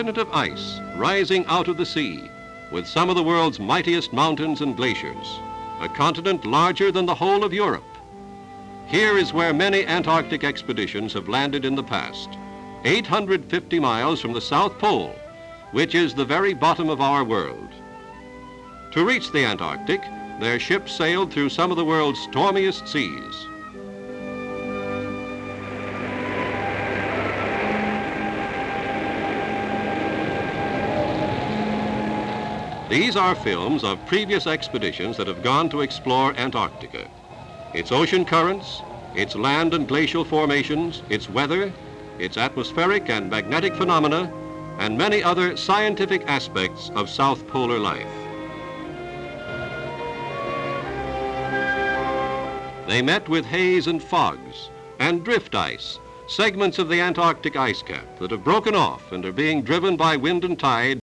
of ice rising out of the sea, with some of the world's mightiest mountains and glaciers, a continent larger than the whole of Europe. Here is where many Antarctic expeditions have landed in the past, 850 miles from the South Pole, which is the very bottom of our world. To reach the Antarctic, their ships sailed through some of the world's stormiest seas. These are films of previous expeditions that have gone to explore Antarctica. Its ocean currents, its land and glacial formations, its weather, its atmospheric and magnetic phenomena, and many other scientific aspects of South Polar life. They met with haze and fogs and drift ice, segments of the Antarctic ice cap that have broken off and are being driven by wind and tide.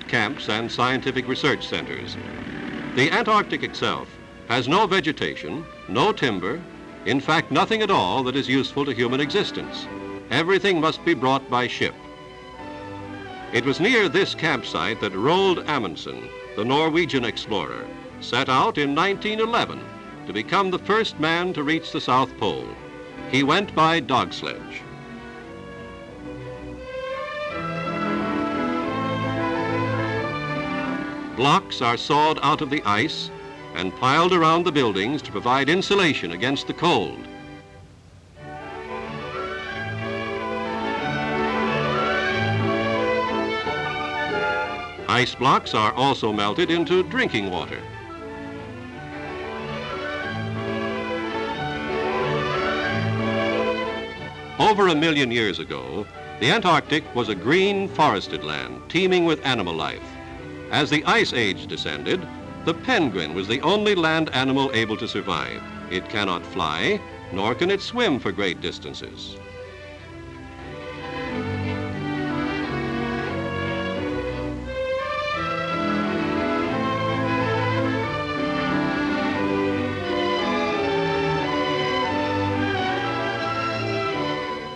Camps and scientific research centers. The Antarctic itself has no vegetation, no timber, in fact nothing at all that is useful to human existence. Everything must be brought by ship. It was near this campsite that Roald Amundsen, the Norwegian explorer, set out in 1911 to become the first man to reach the South Pole. He went by dog sledge. Blocks are sawed out of the ice and piled around the buildings to provide insulation against the cold. Ice blocks are also melted into drinking water. Over 1 million years ago, the Antarctic was a green forested land teeming with animal life. As the Ice Age descended, the penguin was the only land animal able to survive. It cannot fly, nor can it swim for great distances.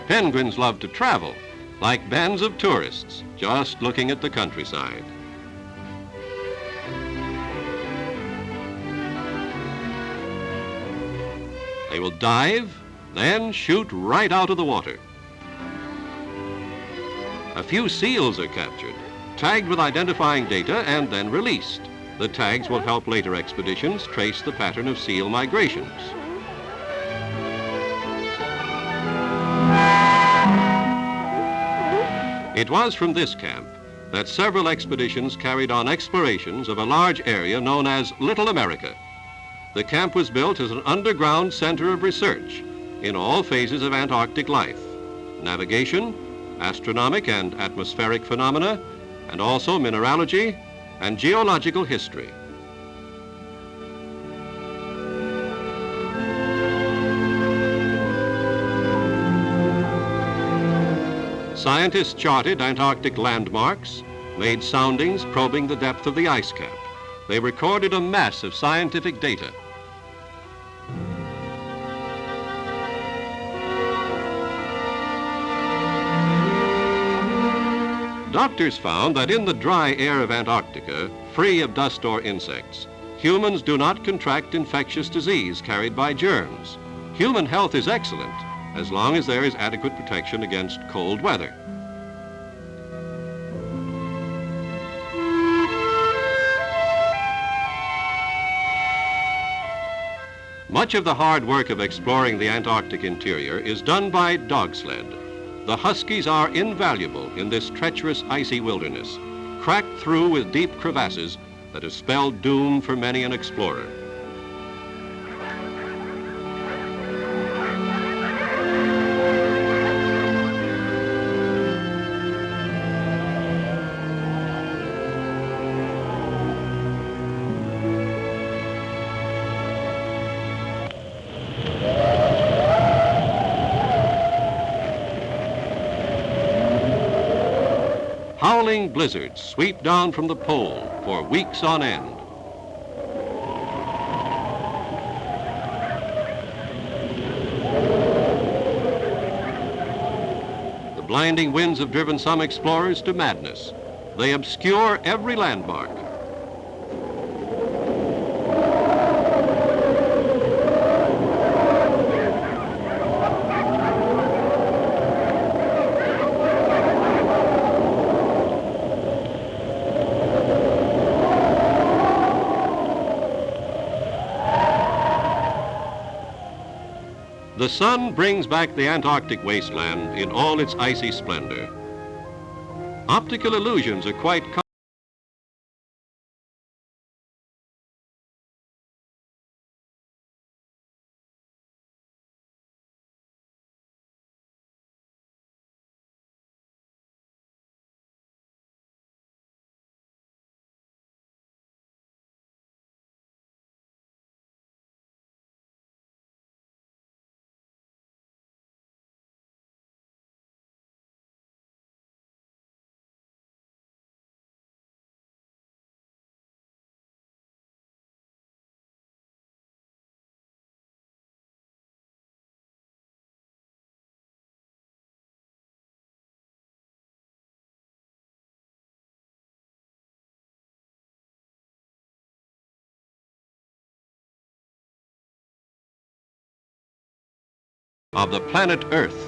Penguins love to travel, like bands of tourists, just looking at the countryside. They will dive, then shoot right out of the water. A few seals are captured, tagged with identifying data, and then released. The tags will help later expeditions trace the pattern of seal migrations. It was from this camp that several expeditions carried on explorations of a large area known as Little America. The camp was built as an underground center of research in all phases of Antarctic life: navigation, astronomic and atmospheric phenomena, and also mineralogy and geological history. Scientists charted Antarctic landmarks, made soundings probing the depth of the ice cap. They recorded a mass of scientific data. Doctors found that in the dry air of Antarctica, free of dust or insects, humans do not contract infectious disease carried by germs. Human health is excellent as long as there is adequate protection against cold weather. Much of the hard work of exploring the Antarctic interior is done by dog sled. The huskies are invaluable in this treacherous icy wilderness, cracked through with deep crevasses that have spelled doom for many an explorer. Howling blizzards sweep down from the pole for weeks on end. The blinding winds have driven some explorers to madness. They obscure every landmark. The sun brings back the Antarctic wasteland in all its icy splendor. Optical illusions are quite common. Of the planet Earth.